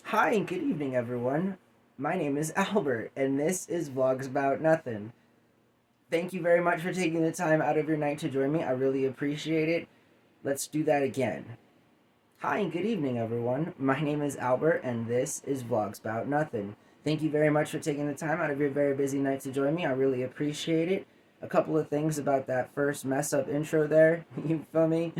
Hi and good evening, everyone. My name is Albert, and this is Vlogs About Nothing. Thank you very much for taking the time out of your night to join me. I really appreciate it. Let's do that again. Hi and good evening, everyone. My name is Albert, and this is Vlogs About Nothing. Thank you very much for taking the time out of your very busy night to join me. I really appreciate it. A couple of things about that first mess up intro there. You feel me?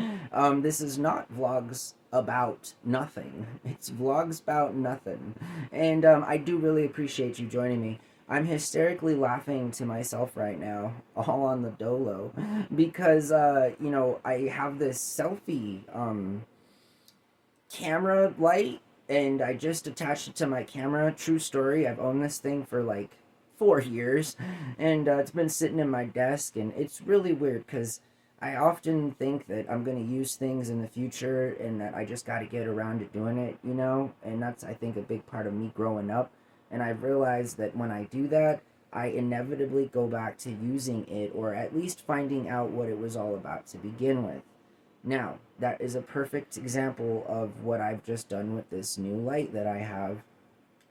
This is not vlogs about nothing. It's vlogs about nothing. And I do really appreciate you joining me. I'm hysterically laughing to myself right now, all on the dolo, because I have this selfie camera light and I just attached it to my camera. True story, I've owned this thing for like 4 years and it's been sitting in my desk, and it's really weird because I often think that I'm going to use things in the future and that I just got to get around to doing it, and that's, I think, a big part of me growing up. And I've realized that when I do that, I inevitably go back to using it, or at least finding out what it was all about to begin with. Now, that is a perfect example of what I've just done with this new light that I have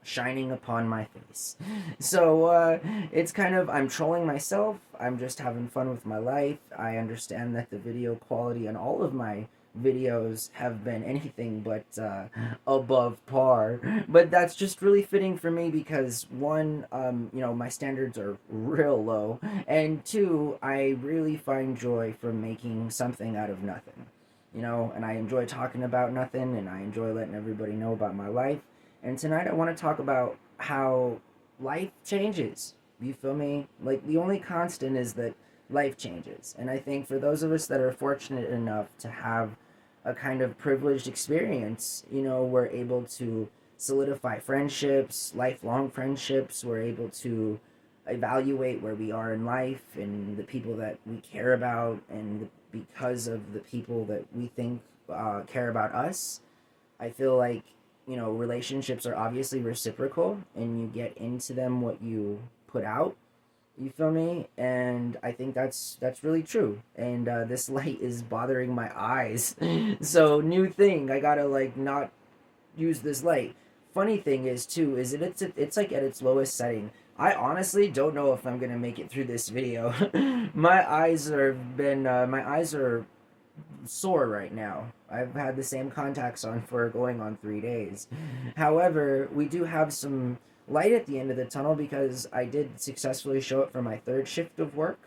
shining upon my face. So, it's kind of, I'm trolling myself, I'm just having fun with my life. I understand that the video quality on all of my videos have been anything but above par, but that's just really fitting for me because one, my standards are real low, and two, I really find joy from making something out of nothing. And I enjoy talking about nothing, and I enjoy letting everybody know about my life. And tonight I want to talk about how life changes. You feel me? Like, the only constant is that life changes. And I think for those of us that are fortunate enough to have a kind of privileged experience, we're able to solidify friendships, lifelong friendships. We're able to evaluate where we are in life and the people that we care about, and because of the people that we think care about us. I feel like, relationships are obviously reciprocal, and you get into them what you put out. You feel me? And I think that's really true. And this light is bothering my eyes. So, new thing, I gotta like not use this light. Funny thing is too is it's like at its lowest setting. I honestly don't know if I'm gonna make it through this video. My eyes are sore right now. I've had the same contacts on for going on 3 days. However, we do have some light at the end of the tunnel because I did successfully show up for my third shift of work.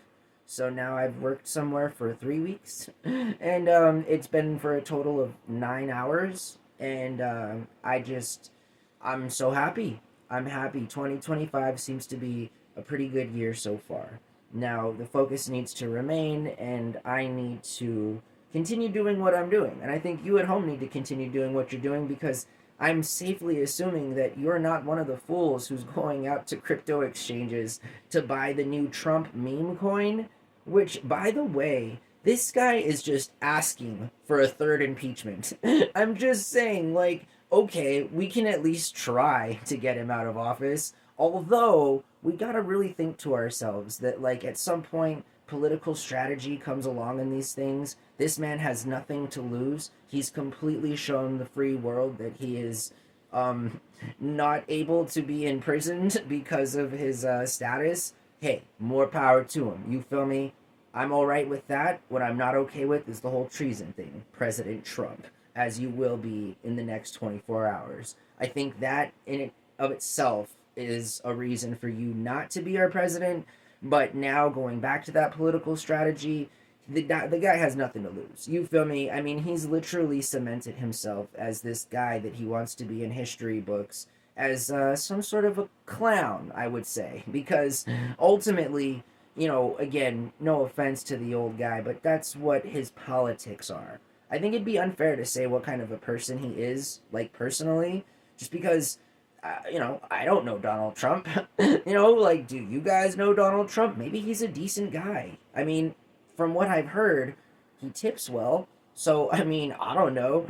So now I've worked somewhere for 3 weeks, and it's been for a total of 9 hours. And I'm so happy. I'm happy. 2025 seems to be a pretty good year so far. Now, the focus needs to remain, and I need to continue doing what I'm doing. And I think you at home need to continue doing what you're doing, because I'm safely assuming that you're not one of the fools who's going out to crypto exchanges to buy the new Trump meme coin, which, by the way, this guy is just asking for a third impeachment. I'm just saying, like, okay, we can at least try to get him out of office. Although, we gotta really think to ourselves that, like, at some point, political strategy comes along in these things. This man has nothing to lose. He's completely shown the free world that he is um, not able to be imprisoned because of his status. Hey, more power to him. You feel me? I'm alright with that. What I'm not okay with is the whole treason thing. President Trump, as you will be in the next 24 hours. I think that in it of itself is a reason for you not to be our president. But now, going back to that political strategy, the guy has nothing to lose. You feel me? I mean, he's literally cemented himself as this guy that he wants to be in history books as some sort of a clown, I would say. Because ultimately, again, no offense to the old guy, but that's what his politics are. I think it'd be unfair to say what kind of a person he is, like, personally, just because I don't know Donald Trump. Like, do you guys know Donald Trump? Maybe he's a decent guy. I mean, from what I've heard, he tips well. So, I mean, I don't know.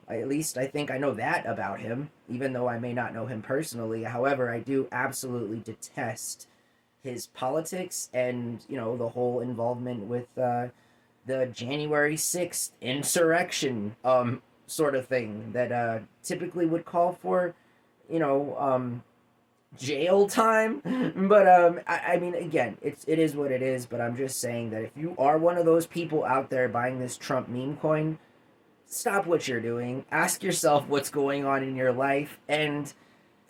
At least I think I know that about him, even though I may not know him personally. However, I do absolutely detest his politics and, the whole involvement with the January 6th insurrection. sort of thing that typically would call for, you know, jail time. But I mean, again, it is what it is. But I'm just saying that if you are one of those people out there buying this Trump meme coin, stop what you're doing. Ask yourself what's going on in your life. And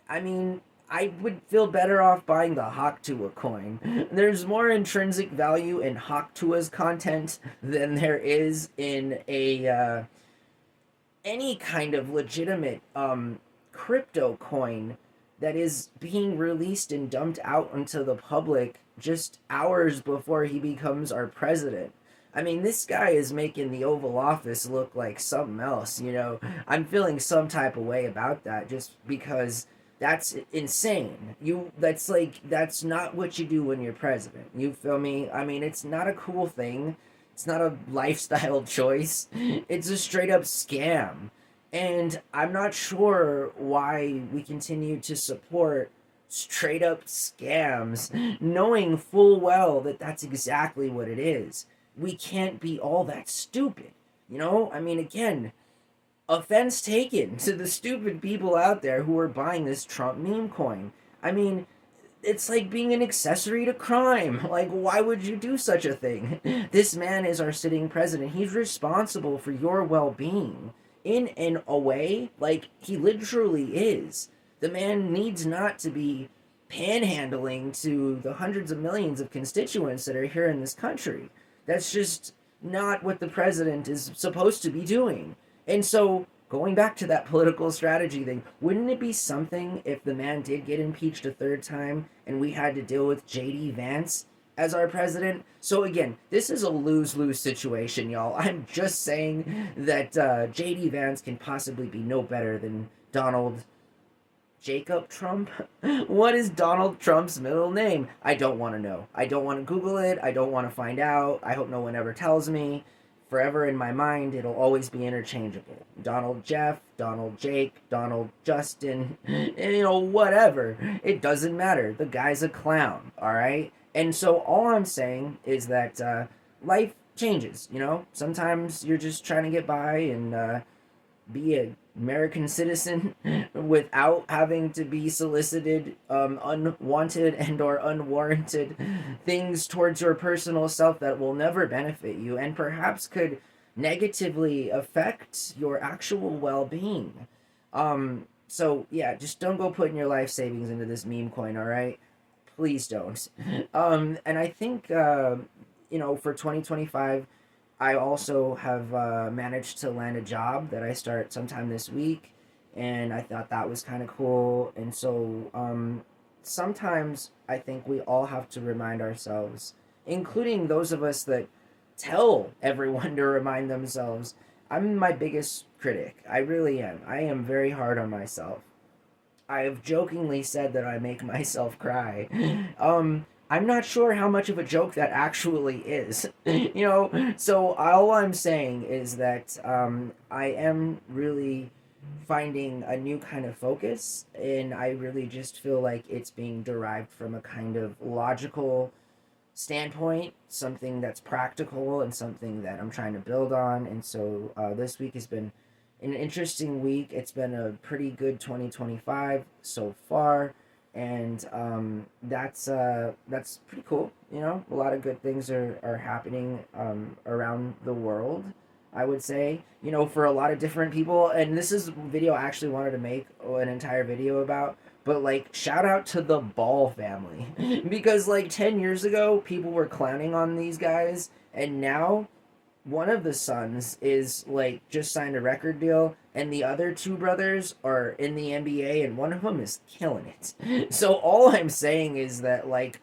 I mean, I would feel better off buying the Haktua coin. There's more intrinsic value in Haktua's content than there is in a any kind of legitimate crypto coin that is being released and dumped out into the public just hours before he becomes our president. I mean, this guy is making the Oval Office look like something else, you know. I'm feeling some type of way about that just because that's insane. That's not what you do when you're president. You feel me? I mean, it's not a cool thing. It's not a lifestyle choice. It's a straight up scam. And I'm not sure why we continue to support straight up scams, knowing full well that that's exactly what it is. We can't be all that stupid. You know? I mean, again, offense taken to the stupid people out there who are buying this Trump meme coin. I mean, it's like being an accessory to crime. Like, why would you do such a thing? This man is our sitting president. He's responsible for your well being. In a way, like, he literally is. The man needs not to be panhandling to the hundreds of millions of constituents that are here in this country. That's just not what the president is supposed to be doing. And so, going back to that political strategy thing, wouldn't it be something if the man did get impeached a third time and we had to deal with J.D. Vance as our president? So again, this is a lose-lose situation, y'all. I'm just saying that J.D. Vance can possibly be no better than Donald Jacob Trump? What is Donald Trump's middle name? I don't want to know. I don't want to Google it. I don't want to find out. I hope no one ever tells me. Forever in my mind, it'll always be interchangeable. Donald Jeff, Donald Jake, Donald Justin, you know, whatever. It doesn't matter. The guy's a clown, all right? And so all I'm saying is that life changes, you know? Sometimes you're just trying to get by and be an American citizen without having to be solicited unwanted and or unwarranted things towards your personal self that will never benefit you and perhaps could negatively affect your actual well-being. So yeah, just don't go putting your life savings into this meme coin, all right? Please don't. And I think you know, for 2025, I also have managed to land a job that I start sometime this week, and I thought that was kind of cool. And so sometimes I think we all have to remind ourselves, including those of us that tell everyone to remind themselves. I'm my biggest critic. I really am. I am very hard on myself. I have jokingly said that I make myself cry. I'm not sure how much of a joke that actually is. You know, so all I'm saying is that I am really finding a new kind of focus, and I really just feel like it's being derived from a kind of logical standpoint, something that's practical and something that I'm trying to build on. And so this week has been an interesting week. It's been a pretty good 2025 so far, and that's pretty cool. You know, a lot of good things are happening around the world, I would say, you know, for a lot of different people. And this is a video I actually wanted to make an entire video about, but like, shout out to the Ball family because like 10 years ago people were clowning on these guys, and now one of the sons is like just signed a record deal, and the other two brothers are in the NBA, and one of them is killing it. So all I'm saying is that, like,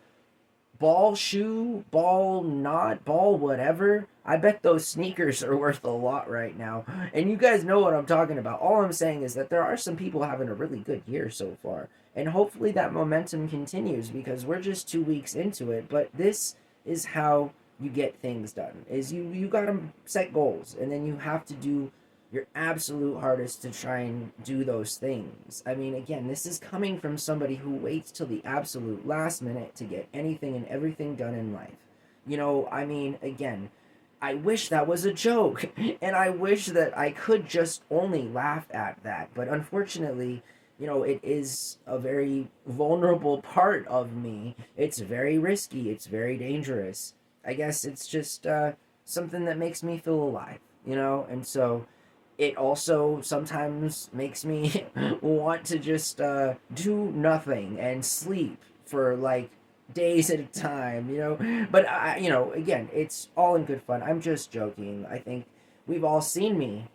ball shoe, ball not, ball whatever, I bet those sneakers are worth a lot right now. And you guys know what I'm talking about. All I'm saying is that there are some people having a really good year so far, and hopefully that momentum continues, because we're just 2 weeks into it. But this is how you get things done, is you gotta set goals, and then you have to do your absolute hardest to try and do those things. I mean, again, this is coming from somebody who waits till the absolute last minute to get anything and everything done in life. You know, I mean, again, I wish that was a joke, and I wish that I could just only laugh at that. But unfortunately, it is a very vulnerable part of me. It's very risky, it's very dangerous. I guess it's just something that makes me feel alive. And so it also sometimes makes me want to just do nothing and sleep for like days at a time. But again, it's all in good fun. I'm just joking. I think we've all seen me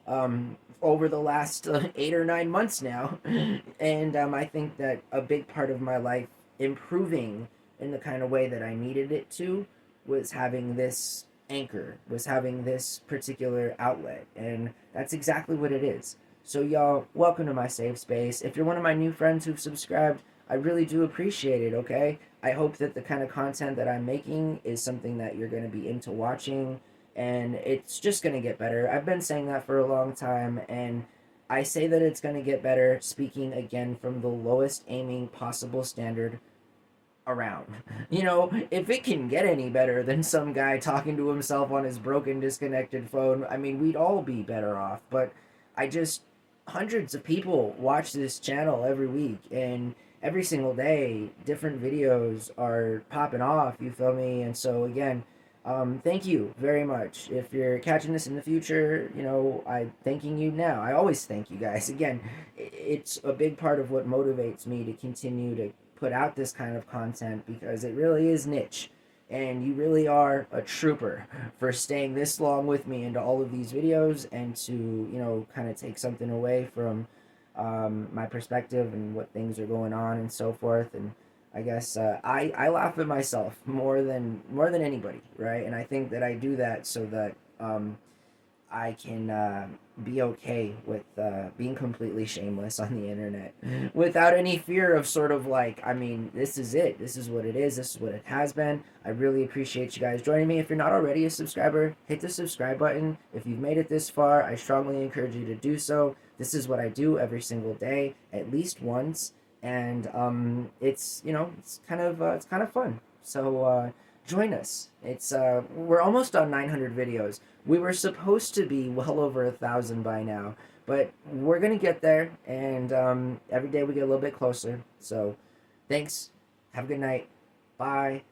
over the last 8 or 9 months now, and I think that a big part of my life improving in the kind of way that I needed it to was having this anchor, was having this particular outlet, and that's exactly what it is. So y'all, welcome to my safe space. If you're one of my new friends who've subscribed, I really do appreciate it, okay? I hope that the kind of content that I'm making is something that you're going to be into watching, and it's just going to get better. I've been saying that for a long time, and I say that it's going to get better speaking again from the lowest aiming possible standard around. If it can get any better than some guy talking to himself on his broken, disconnected phone, I mean, we'd all be better off. But I just, hundreds of people watch this channel every week, and every single day, different videos are popping off, you feel me? And so, again, thank you very much. If you're catching this in the future, I'm thanking you now. I always thank you guys. Again, it's a big part of what motivates me to continue to put out this kind of content, because it really is niche, and you really are a trooper for staying this long with me into all of these videos, and to kind of take something away from my perspective and what things are going on and so forth. And I guess I laugh at myself more than anybody, right? And I think that I do that so that I can be okay with being completely shameless on the internet without any fear of sort of like, I mean, this is it. This is what it is. This is what it has been. I really appreciate you guys joining me. If you're not already a subscriber, hit the subscribe button. If you've made it this far, I strongly encourage you to do so. This is what I do every single day, at least once. And it's kind of fun. So join us. It's we're almost on 900 videos. We were supposed to be well over 1,000 by now, but we're gonna get there, and every day we get a little bit closer. So thanks. Have a good night. Bye.